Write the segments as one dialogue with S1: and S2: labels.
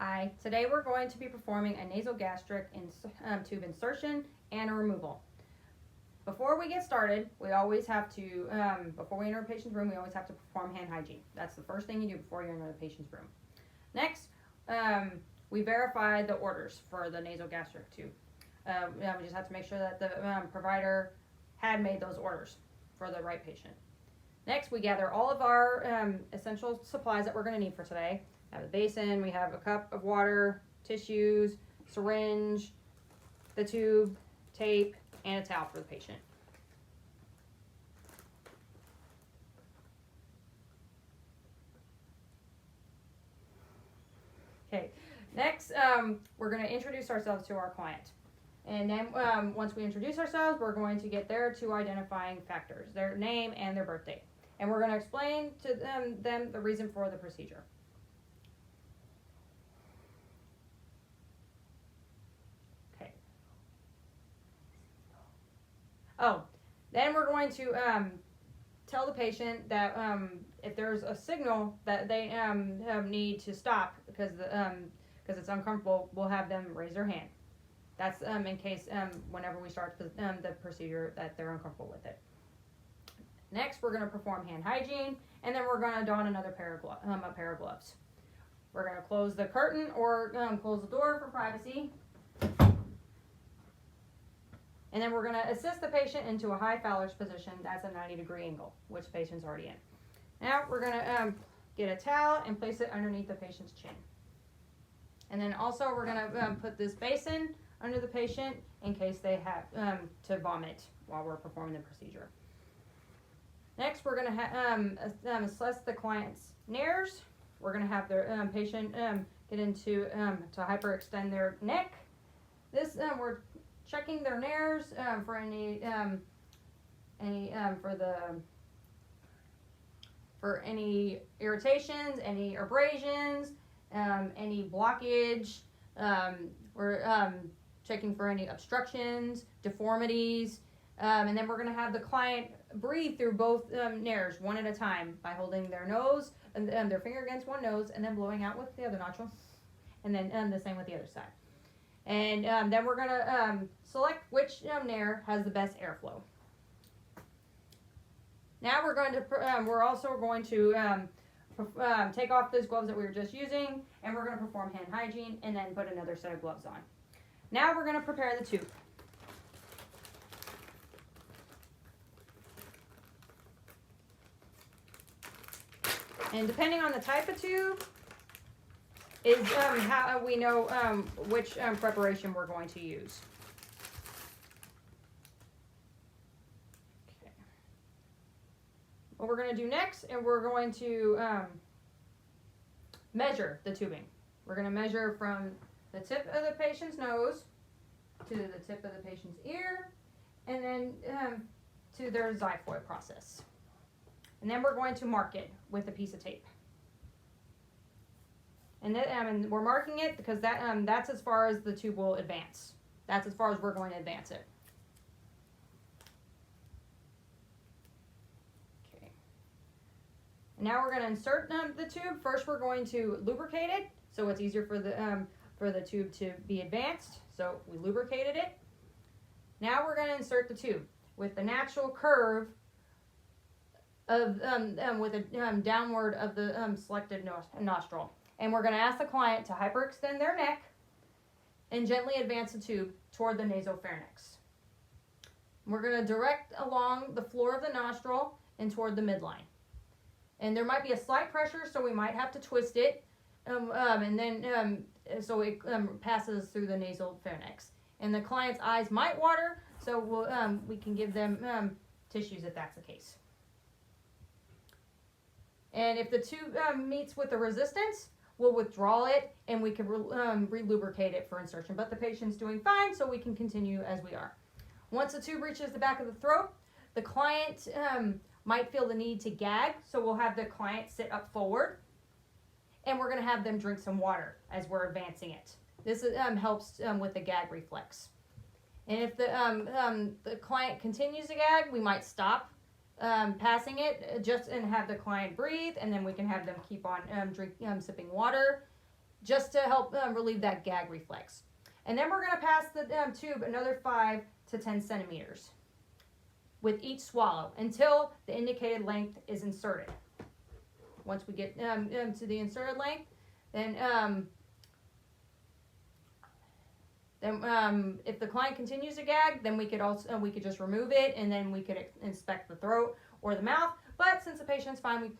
S1: Hi, today we're going to be performing a nasogastric tube insertion and a removal. Before we get started, we always have to, before we enter a patient's room, we always have to perform hand hygiene. That's the first thing you do before you enter the patient's room. Next, we verify the orders for the nasogastric tube. We just have to make sure that the provider had made those orders for the right patient. Next, we gather all of our essential supplies that we're going to need for today. We have a basin, we have a cup of water, tissues, syringe, the tube, tape, and a towel for the patient. Okay, next we're going to introduce ourselves to our client. And then once we introduce ourselves, we're going to get their two identifying factors, their name and their birthday. And we're going to explain to them the reason for the procedure. Okay. Oh, then we're going to tell the patient that if there's a signal that they need to stop because it's uncomfortable, we'll have them raise their hand. That's in case whenever we start the procedure that they're uncomfortable with it. Next, we're going to perform hand hygiene, and then we're going to don another pair of gloves. We're going to close the curtain or close the door for privacy. And then we're going to assist the patient into a high Fowler's position. That's a 90-degree angle, which the patient's already in. Now we're going to get a towel and place it underneath the patient's chin. And then also we're going to put this basin under the patient in case they have to vomit while we're performing the procedure. Next, we're going to assess the client's nares. We're going to have their patient get into to hyperextend their neck. This we're checking their nares for any irritations, any abrasions, any blockage. We're checking for any obstructions, deformities, and then we're going to have the client breathe through both nares one at a time by holding their nose and their finger against one nose and then blowing out with the other nostril, and then the same with the other side. And then we're going to select which nare has the best airflow. Now we're also going to take off those gloves that we were just using, and we're going to perform hand hygiene and then put another set of gloves on. Now we're going to prepare the tube. And depending on the type of tube is how we know which preparation we're going to use. Okay. What we're going to do next, and we're going to measure the tubing. We're going to measure from the tip of the patient's nose to the tip of the patient's ear, and then to their xiphoid process. And then we're going to mark it with a piece of tape. And then, we're marking it because that's as far as the tube will advance. That's as far as we're going to advance it. Okay. And now we're going to insert the tube. First, we're going to lubricate it so it's easier for the tube to be advanced. So we lubricated it. Now we're going to insert the tube with the natural curve of with a downward of the selected nostril. And we're going to ask the client to hyperextend their neck and gently advance the tube toward the nasopharynx. We're going to direct along the floor of the nostril and toward the midline. And there might be a slight pressure, so we might have to twist it, and then so it passes through the nasopharynx. And the client's eyes might water, so we can give them tissues if that's the case. And if the tube meets with the resistance, we'll withdraw it and we can re-lubricate it for insertion. But the patient's doing fine, so we can continue as we are. Once the tube reaches the back of the throat, the client might feel the need to gag, so we'll have the client sit up forward, and we're going to have them drink some water as we're advancing it. This helps with the gag reflex. And if the client continues to gag, we might stop passing it and have the client breathe, and then we can have them keep on sipping water. just to help relieve that gag reflex. And then we're going to pass the tube another 5 to 10 centimeters with each swallow until the indicated length is inserted. Once we get to the inserted length, then if the client continues to gag, then we could just remove it, and then we could inspect the throat or the mouth. But since the patient's fine,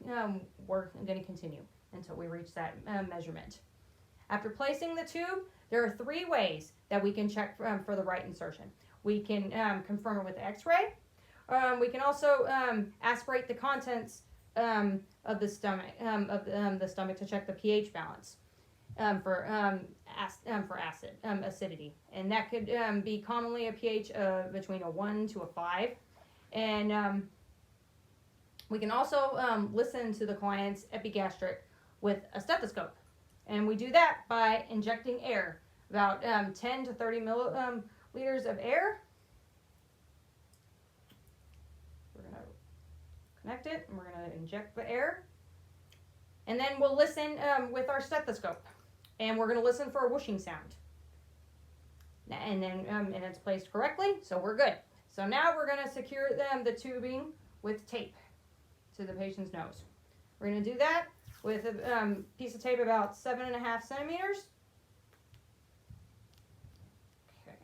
S1: we're going to continue until we reach that measurement. After placing the tube, there are 3 ways that we can check for the right insertion. We can confirm it with X-ray. We can also aspirate the contents of the stomach to check the pH balance for acidity, and that could be commonly a pH between a 1 to a 5. And we can also listen to the client's epigastric with a stethoscope, and we do that by injecting air, about 10 to 30 milliliters of air. We're going to connect it, and we're going to inject the air, and then we'll listen with our stethoscope, and we're going to listen for a whooshing sound, and then and it's placed correctly, so we're good. So now we're going to secure the tubing with tape to the patient's nose. We're going to do that with a piece of tape about 7.5 centimeters. Okay.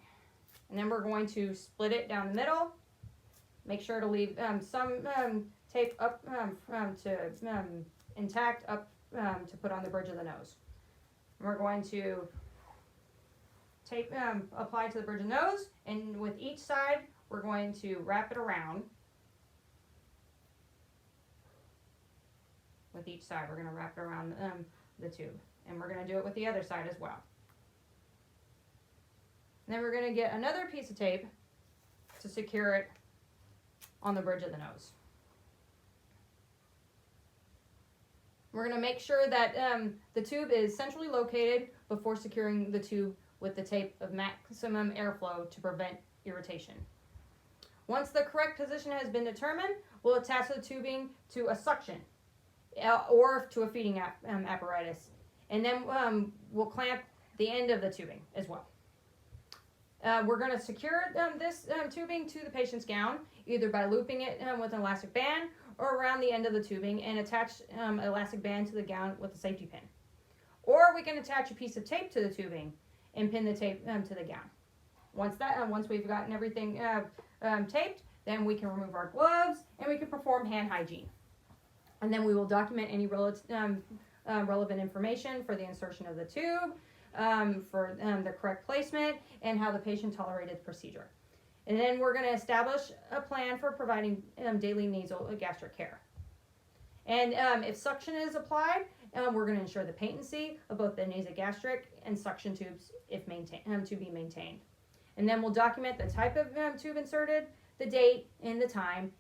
S1: And then we're going to split it down the middle. Make sure to leave some tape up intact up to put on the bridge of the nose. And we're going to tape apply to the bridge of the nose, and with each side we're going to wrap it around. With each side, we're going to wrap it around the tube, and we're going to do it with the other side as well. And then we're going to get another piece of tape to secure it on the bridge of the nose. We're going to make sure that the tube is centrally located before securing the tube with the tape of maximum airflow to prevent irritation. Once the correct position has been determined, we'll attach the tubing to a suction or to a feeding apparatus, and then we'll clamp the end of the tubing as well. We're going to secure this tubing to the patient's gown, either by looping it with an elastic band or around the end of the tubing, and attach an elastic band to the gown with a safety pin. Or we can attach a piece of tape to the tubing and pin the tape to the gown. Once we've gotten everything taped, then we can remove our gloves and we can perform hand hygiene. And then we will document any relevant information for the insertion of the tube, for the correct placement, and how the patient tolerated the procedure. And then we're going to establish a plan for providing daily nasal gastric care. And if suction is applied, we're going to ensure the patency of both the nasogastric and suction tubes if to be maintained. And then we'll document the type of tube inserted, the date and the time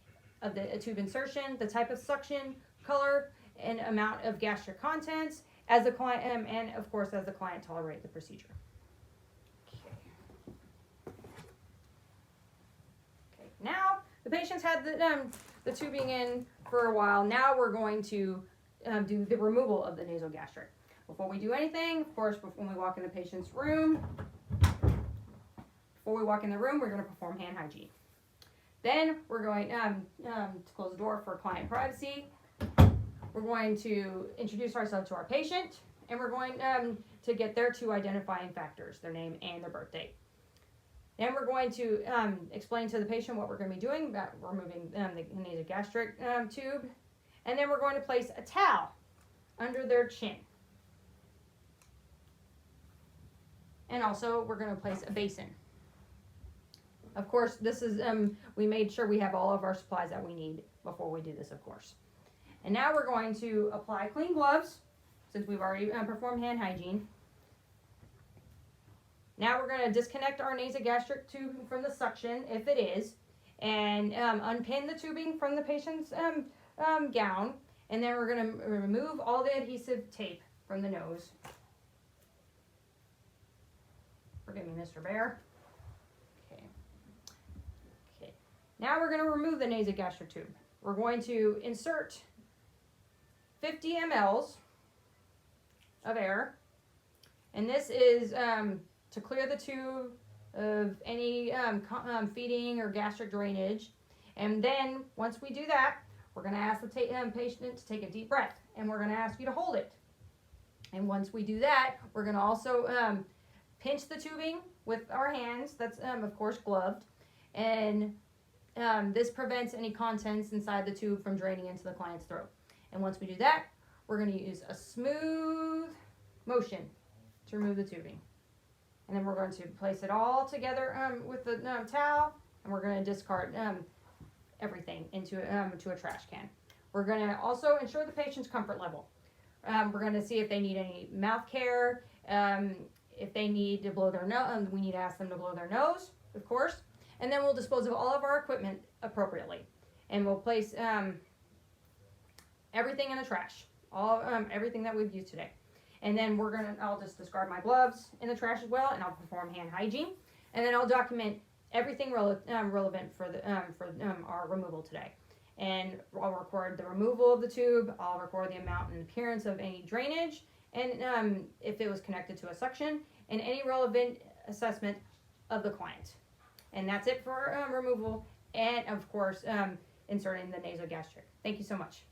S1: of the tube insertion, the type of suction, color, and amount of gastric contents, as the client and of course as the client tolerates the procedure. Okay. Now the patient's had the tubing in for a while. Now we're going to do the removal of the nasogastric. Before we do anything, of course, when we walk in the patient's room, we're going to perform hand hygiene. Then we're going to close the door for client privacy. We're going to introduce ourselves to our patient, and we're going to get their 2 identifying factors, their name and their birth date. Then we're going to explain to the patient what we're going to be doing about removing the nasogastric tube, and then we're going to place a towel under their chin. And also we're going to place a basin. Of course, this is we made sure we have all of our supplies that we need before we do this, of course. And now we're going to apply clean gloves, since we've already performed hand hygiene. Now we're going to disconnect our nasogastric tube from the suction, if it is, and unpin the tubing from the patient's gown. And then we're going to remove all the adhesive tape from the nose. Forgive me, Mr. Bear. Okay. Now we're going to remove the nasogastric tube. We're going to insert 50 mLs of air And this is to clear the tube of any feeding or gastric drainage. And then once we do that, we're going to ask the patient to take a deep breath, and we're going to ask you to hold it. And once we do that, we're going to also pinch the tubing with our hands. That's of course gloved, and this prevents any contents inside the tube from draining into the client's throat. And once we do that, we're going to use a smooth motion to remove the tubing. And then we're going to place it all together with the towel, and we're going to discard everything into a trash can. We're going to also ensure the patient's comfort level. We're going to see if they need any mouth care, if they need to blow their nose. We need to ask them to blow their nose, of course. And then we'll dispose of all of our equipment appropriately, and we'll place everything in the trash, everything that we've used today. And then I'll just discard my gloves in the trash as well, and I'll perform hand hygiene. And then I'll document everything relevant for our removal today. And I'll record the removal of the tube. I'll record the amount and appearance of any drainage, and if it was connected to a suction, and any relevant assessment of the client. And that's it for removal, and of course inserting the nasogastric. Thank you so much.